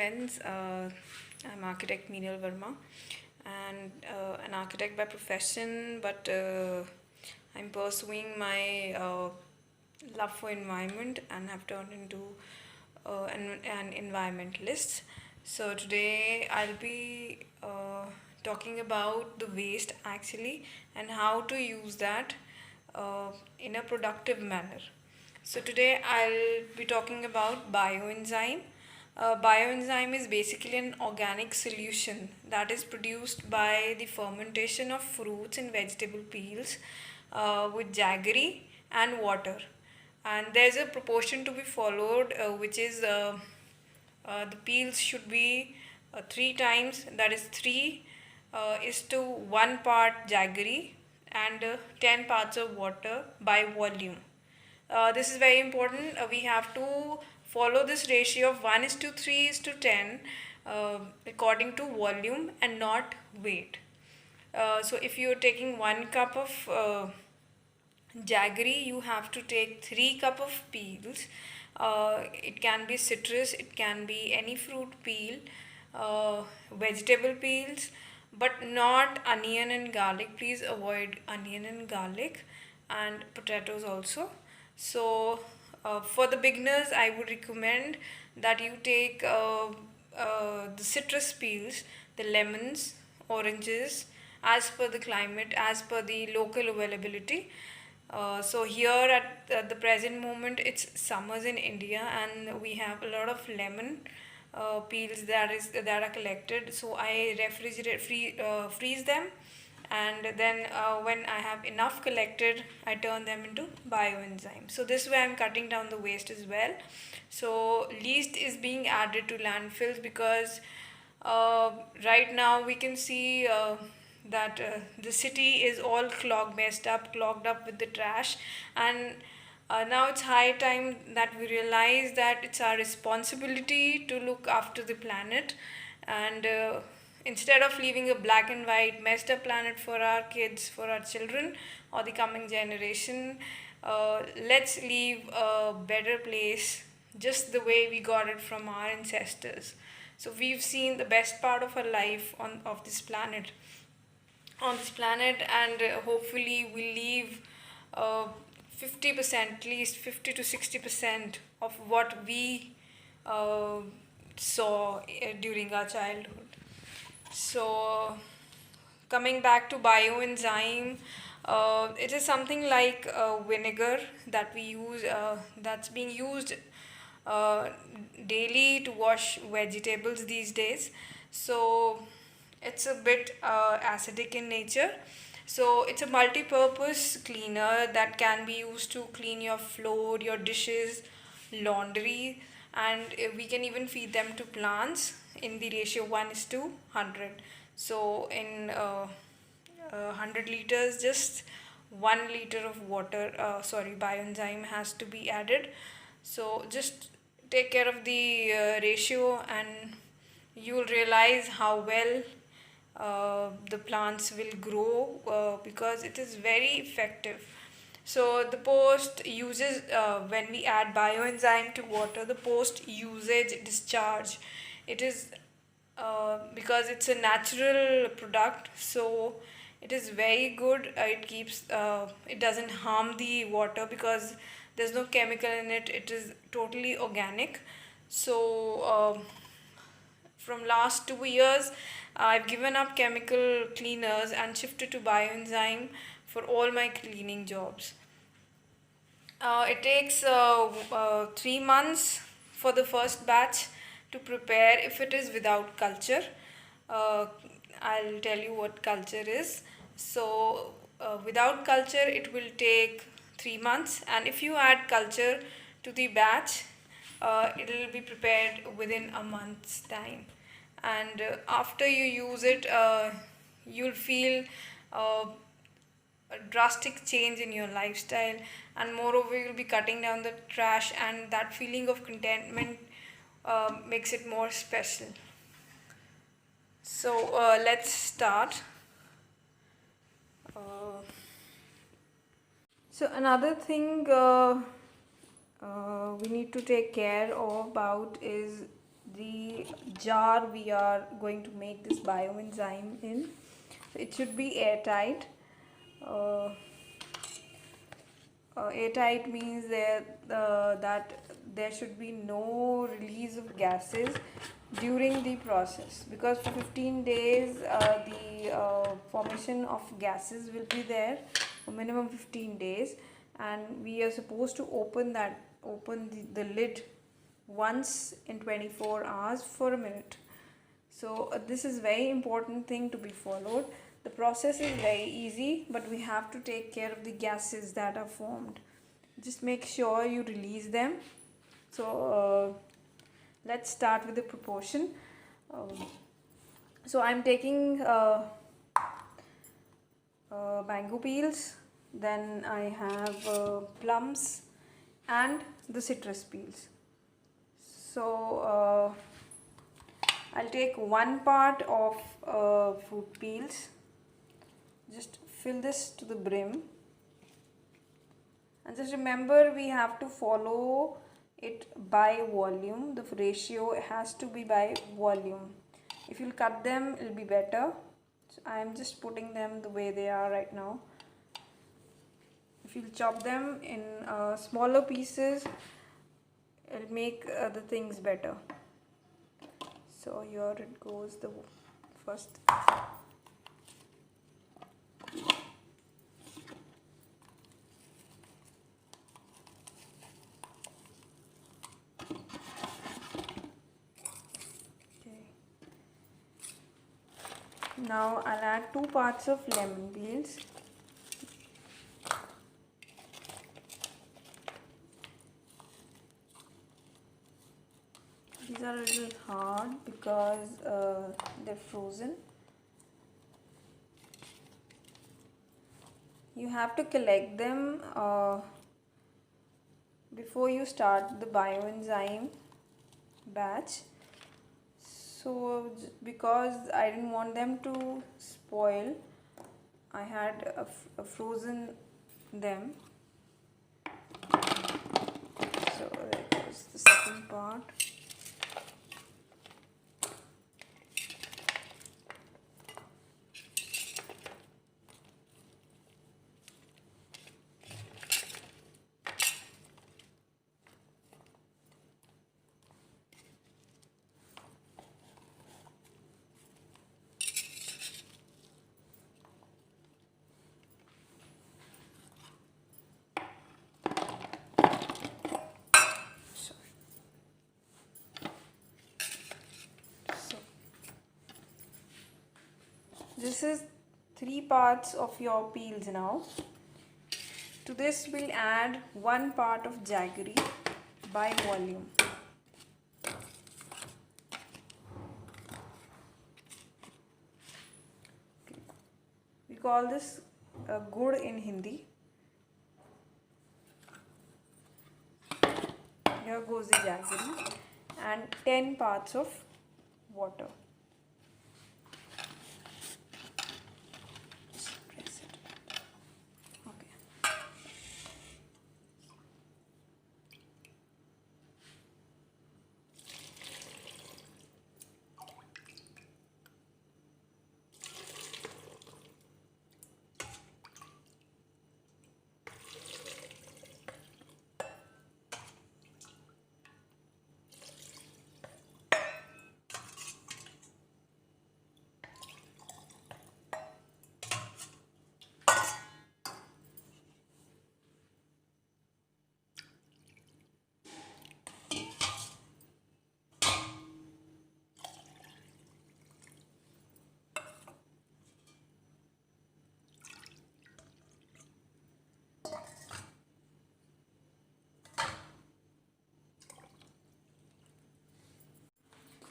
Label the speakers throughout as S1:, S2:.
S1: friends. I'm architect Meenal Verma and an architect by profession, but I'm pursuing my love for environment and have turned into an environmentalist. So today I'll be talking about the waste actually and how to use that in a productive manner. So today I'll be talking about bioenzyme. Bioenzyme is basically an organic solution that is produced by the fermentation of fruits and vegetable peels with jaggery and water. And there's a proportion to be followed, which is the peels should be three times, that is 3 is to 1 part jaggery and 10 parts of water by volume. This is very important. We have to follow this ratio of 1 is to 3 is to 10 according to volume and not weight. So if you are taking 1 cup of jaggery, you have to take 3 cup of peels. It can be citrus, it can be any fruit peel, vegetable peels, but not onion and garlic. Please avoid onion and garlic, and potatoes also. So for the beginners, I would recommend that you take the citrus peels, the lemons, oranges, as per the climate, as per the local availability. So here at the present moment, it's summers in India, and we have a lot of lemon peels that are collected. So I freeze them, and then when I have enough collected, I turn them into bioenzyme. So this way I'm cutting down the waste as well. So least is being added to landfills because right now we can see that the city is all clogged up with the trash, and now it's high time that we realize that it's our responsibility to look after the planet, and instead of leaving a black and white messed up planet for our kids, for our children or the coming generation, let's leave a better place just the way we got it from our ancestors. So we've seen the best part of our life on this planet, and hopefully we leave 50%, at least 50 to 60% of what we saw during our childhood. So coming back to bioenzyme, it is something like vinegar that we use, that's being used uh, daily to wash vegetables these days. So it's a bit acidic in nature. So it's a multi-purpose cleaner that can be used to clean your floor, your dishes, laundry, and we can even feed them to plants in the ratio 1 is to 100. So in 100 liters, just 1 liter of water, bioenzyme has to be added. So just take care of the ratio, and you'll realize how well the plants will grow because it is very effective. So the post uses, when we add bioenzyme to water, the post usage discharge, it is because it's a natural product, so it is very good. It doesn't harm the water because there's no chemical in it. It is totally organic. So from last 2 years, I've given up chemical cleaners and shifted to bioenzyme for all my cleaning jobs. It takes 3 months for the first batch to prepare if it is without culture. Uh, I'll tell you what culture is. So, without culture, it will take 3 months, and if you add culture to the batch, it will be prepared within a month's time. And after you use it, you'll feel a drastic change in your lifestyle, and moreover you'll be cutting down the trash, and that feeling of contentment makes it more special. So let's start. uh, so another thing we need to take care of about is the jar we are going to make this bioenzyme in. It should be airtight. Uh, Airtight means that there should be no release of gases during the process, because for 15 days the formation of gases will be there for minimum 15 days, and we are supposed to open the lid once in 24 hours for a minute. So this is very important thing to be followed. The process is very easy, but we have to take care of the gases that are formed. Just make sure you release them. So let's start with the proportion. So I'm taking mango peels, then I have plums and the citrus peels. So I'll take 1 part of fruit peels. Just fill this to the brim, and just remember we have to follow it by volume. The ratio has to be by volume. If you'll cut them, it'll be better. So I'm just putting them the way they are right now. If you'll chop them in smaller pieces, it'll make the things better. So here it goes, the first. Now I'll add 2 parts of lemon peels. These are a little hard because they're frozen. You have to collect them before you start the bioenzyme batch. So because I didn't want them to spoil, I had frozen them. So there goes the second part. This is 3 parts of your peels now. To this we'll add 1 part of jaggery by volume. Okay. We call this gur in Hindi. Here goes the jaggery and 10 parts of water.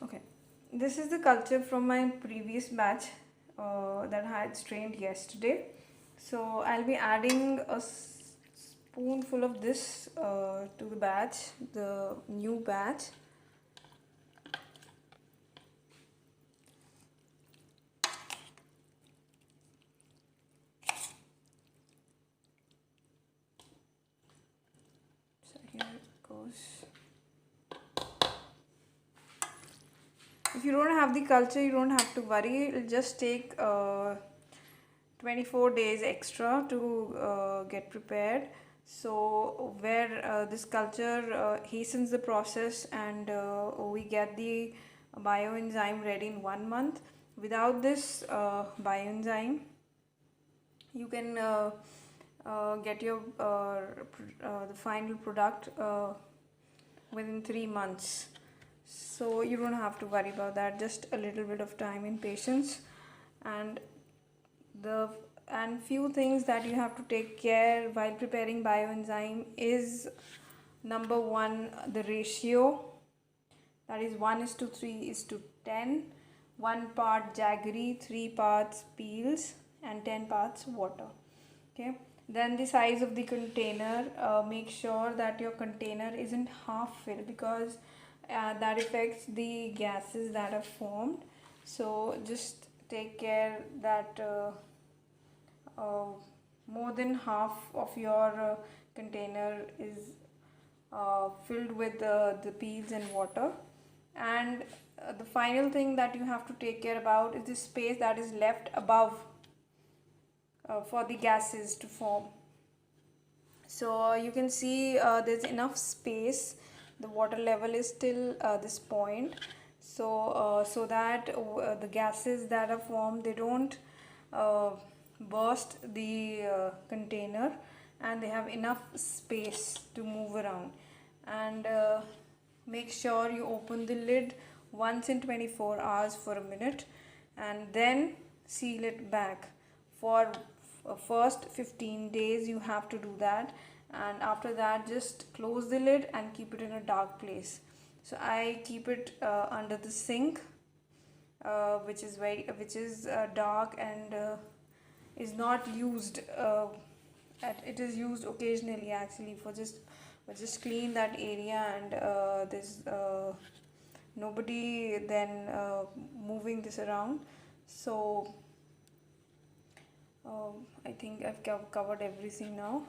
S1: Okay, this is the culture from my previous batch that I had strained yesterday. So I'll be adding a spoonful of this to the batch, the new batch. So here it goes. if you don't have the culture, you don't have to worry. It'll just take 24 days extra to get prepared. So where this culture hastens the process, and we get the bioenzyme ready in 1 month. Without this bioenzyme, you can get your the final product within 3 months. So you don't have to worry about that. Just a little bit of time and patience, and few things that you have to take care while preparing bioenzyme is: number one, the ratio, that is 1:3:10. 1 part Jaggery, 3 parts peels, and 10 parts water. Okay. Then the size of the container. Make sure that your container isn't half filled, because that affects the gases that are formed. So just take care that more than half of your container is filled with the peels and water. And the final thing that you have to take care about is the space that is left above for the gases to form. So you can see there's enough space. The water level is still this point, so that the gases that are formed, they don't burst the container, and they have enough space to move around. And make sure you open the lid once in 24 hours for a minute, and then seal it back. For first 15 days you have to do that, and after that just close the lid and keep it in a dark place. So I keep it under the sink, which is dark and is not used. It is used occasionally, actually, for just clean that area, and there's nobody then moving this around. So I think I've covered everything now.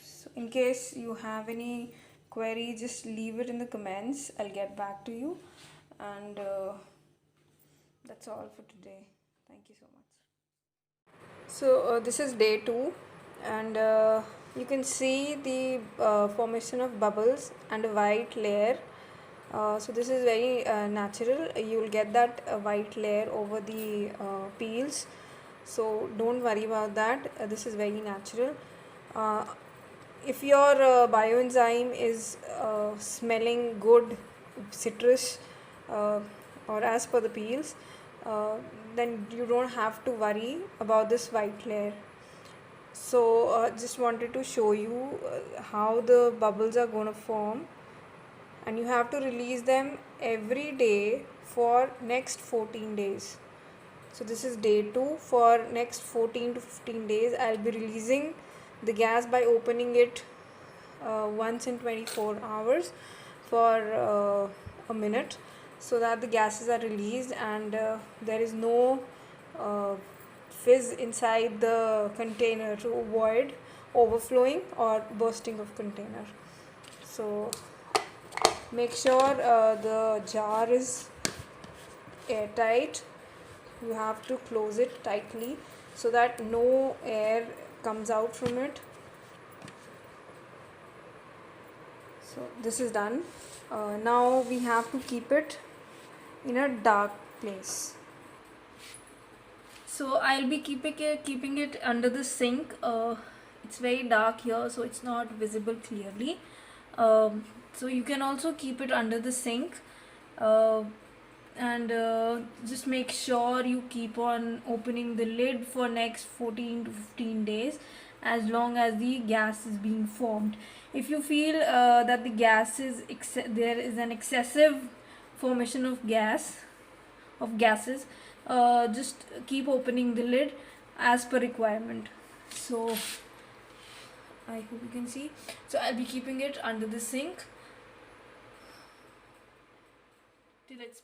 S1: So in case you have any query, just leave it in the comments. I'll get back to you. And that's all for today. Thank you so much. So this is day 2, and you can see the formation of bubbles and a white layer. So this is very natural. You will get that white layer over the peels. So don't worry about that. This is very natural. If your bioenzyme is smelling good, citrus, or as per the peels, then you don't have to worry about this white layer. So just wanted to show you how the bubbles are going to form, and you have to release them every day for next 14 days. So this is day 2. For next 14 to 15 days, I'll be releasing the gas by opening it once in 24 hours for a minute, so that the gases are released and there is no fizz inside the container, to avoid overflowing or bursting of container. So make sure the jar is airtight. You have to close it tightly so that no air comes out from it. So this is done. Now we have to keep it in a dark place. So I'll be keeping it under the sink. It's very dark here, so it's not visible clearly. So you can also keep it under the sink. And just make sure you keep on opening the lid for next 14 to 15 days, as long as the gas is being formed. If you feel that the gas is there is an excessive formation of gases, just keep opening the lid as per requirement. So I hope you can see. So I'll be keeping it under the sink till it's